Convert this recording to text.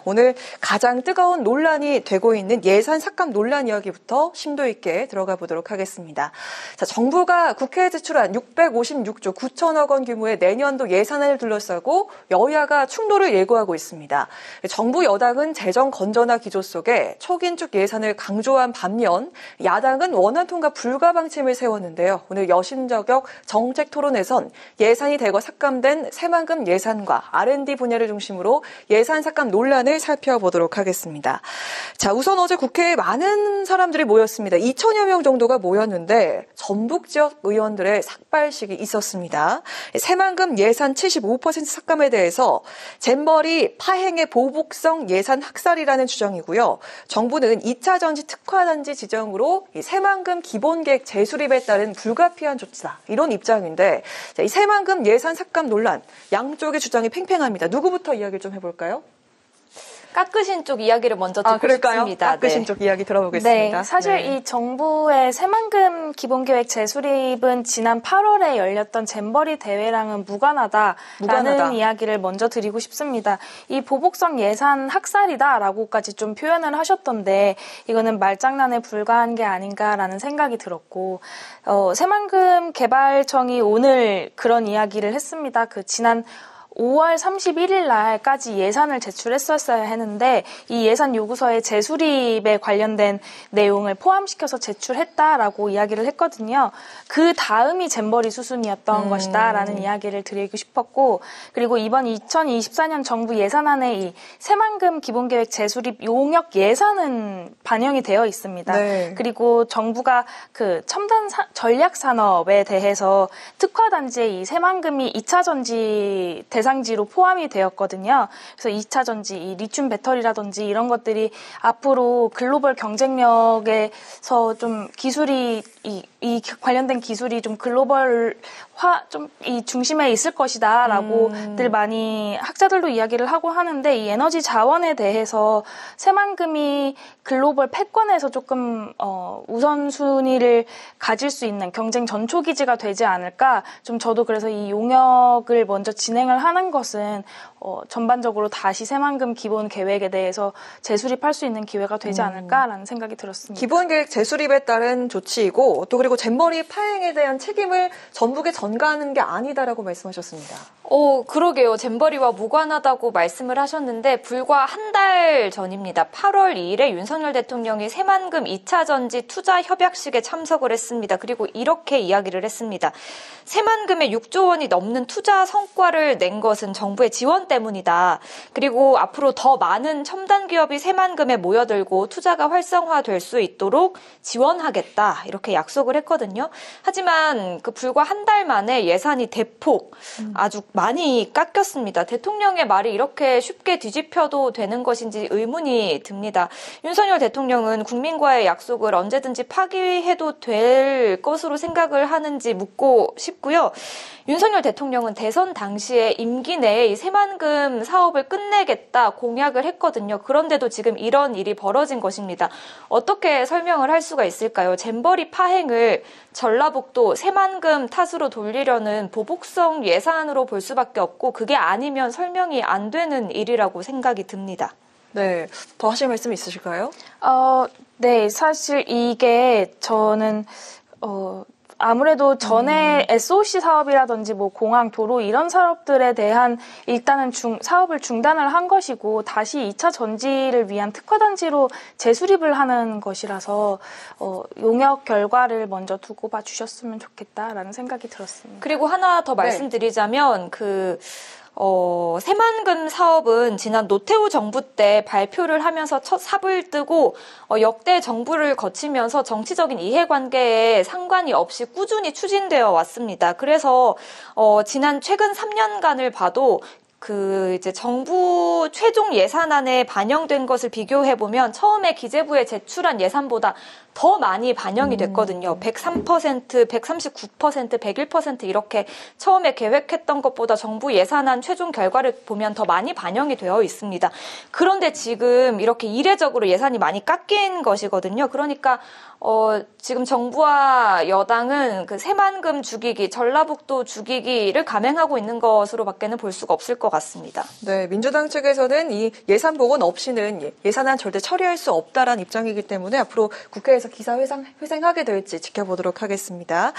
오늘 가장 뜨거운 논란이 되고 있는 예산 삭감 논란 이야기부터 심도 있게 들어가 보도록 하겠습니다. 자, 정부가 국회에 제출한 656조 9천억 원 규모의 내년도 예산안을 둘러싸고 여야가 충돌을 예고하고 있습니다. 정부 여당은 재정 건전화 기조 속에 초긴축 예산을 강조한 반면 야당은 원안 통과 불가 방침을 세웠는데요. 오늘 여심저격 정책 토론에선 예산이 대거 삭감된 새만금 예산과 R&D 분야를 중심으로 예산 삭감 논란을 살펴보도록 하겠습니다. 자, 우선 어제 국회에 많은 사람들이 모였습니다. 2천여 명 정도가 모였는데 전북 지역 의원들의 삭발식이 있었습니다. 새만금 예산 75% 삭감에 대해서 잼버리 파행의 보복성 예산 학살이라는 주장이고요. 정부는 2차 전지 특화단지 지정으로 이 새만금 기본계획 재수립에 따른 불가피한 조치다. 이런 입장인데 자, 이 새만금 예산 삭감 논란 양쪽의 주장이 팽팽합니다. 누구부터 이야기를 좀 해볼까요? 깎으신 쪽 이야기를 먼저 듣고 싶습니다. 깎으신 쪽 이야기 들어보겠습니다. 네, 사실 이 정부의 새만금 기본계획 재수립은 지난 8월에 열렸던 잼버리 대회랑은 무관하다라는 이야기를 먼저 드리고 싶습니다. 이 보복성 예산 학살이다라고까지 좀 표현을 하셨던데 이거는 말장난에 불과한 게 아닌가라는 생각이 들었고 새만금 개발청이 오늘 그런 이야기를 했습니다. 지난 5월 31일 날까지 예산을 제출했었어야 했는데 이 예산 요구서에 재수립에 관련된 내용을 포함시켜서 제출했다라고 이야기를 했거든요. 그 다음이 잼버리 수순이었던 것이다라는 이야기를 드리고 싶었고 그리고 이번 2024년 정부 예산안에 이 새만금 기본계획 재수립 용역 예산은 반영이 되어 있습니다. 네. 그리고 정부가 그 첨단 전략산업에 대해서 특화단지에 이 새만금이 2차 전지 대상지로 포함이 되었거든요. 그래서 2차 전지, 이 리튬 배터리라든지 이런 것들이 앞으로 글로벌 경쟁력에서 좀 기술이 이 관련된 기술이 좀 글로벌화 좀 이 중심에 있을 것이다라고 늘 많이 학자들도 이야기를 하고 하는데 이 에너지 자원에 대해서 새만금이 글로벌 패권에서 조금 우선순위를 가질 수 있는 경쟁 전초 기지가 되지 않을까. 좀 저도 그래서 이 용역을 먼저 진행을 하는 것은 전반적으로 다시 새만금 기본 계획에 대해서 재수립할 수 있는 기회가 되지 않을까라는 생각이 들었습니다. 기본 계획 재수립에 따른 조치이고 또 그리고 잼버리 파행에 대한 책임을 전북에 전가하는 게 아니다라고 말씀하셨습니다. 그러게요. 잼버리와 무관하다고 말씀을 하셨는데 불과 한 달 전입니다. 8월 2일에 윤석열 대통령이 새만금 2차 전지 투자 협약식에 참석을 했습니다. 그리고 이렇게 이야기를 했습니다. 새만금에 6조 원이 넘는 투자 성과를 낸 것은 정부의 지원 때문이다. 그리고 앞으로 더 많은 첨단 기업이 새만금에 모여들고 투자가 활성화될 수 있도록 지원하겠다. 이렇게 약속을 했거든요. 하지만 그 불과 한 달 만에 예산이 대폭 아주 많이 깎였습니다. 대통령의 말이 이렇게 쉽게 뒤집혀도 되는 것인지 의문이 듭니다. 윤석열 대통령은 국민과의 약속을 언제든지 파기해도 될 것으로 생각을 하는지 묻고 싶고요. 윤석열 대통령은 대선 당시에 임기 내에 이 새만금 사업을 끝내겠다 공약을 했거든요. 그런데도 지금 이런 일이 벌어진 것입니다. 어떻게 설명을 할 수가 있을까요? 잼버리 파행을 전라북도 새만금 탓으로 돌리려는 보복성 예산으로 볼 수밖에 없고 그게 아니면 설명이 안 되는 일이라고 생각이 듭니다. 네, 더 하실 말씀 있으실까요? 네, 사실 이게 저는 아무래도 전에 SOC 사업이라든지 뭐 공항, 도로 이런 사업들에 대한 일단은 사업을 중단을 한 것이고 다시 2차 전지를 위한 특화단지로 재수립을 하는 것이라서 용역 결과를 먼저 두고 봐 주셨으면 좋겠다라는 생각이 들었습니다. 그리고 하나 더 말씀드리자면 새만금 사업은 지난 노태우 정부 때 발표를 하면서 첫 삽을 뜨고 역대 정부를 거치면서 정치적인 이해관계에 상관이 없이 꾸준히 추진되어 왔습니다. 그래서 지난 최근 3년간을 봐도 이제 정부 최종 예산안에 반영된 것을 비교해보면 처음에 기재부에 제출한 예산보다 더 많이 반영이 됐거든요. 103%, 139%, 101% 이렇게 처음에 계획했던 것보다 정부 예산안 최종 결과를 보면 더 많이 반영이 되어 있습니다. 그런데 지금 이렇게 이례적으로 예산이 많이 깎인 것이거든요. 그러니까 지금 정부와 여당은 그 새만금 죽이기, 전라북도 죽이기를 감행하고 있는 것으로밖에는 볼 수가 없을 것 같습니다. 네, 민주당 측에서는 이 예산 복원 없이는 예산안 절대 처리할 수 없다라는 입장이기 때문에 앞으로 국회에서 기사회생하게 될지 지켜보도록 하겠습니다.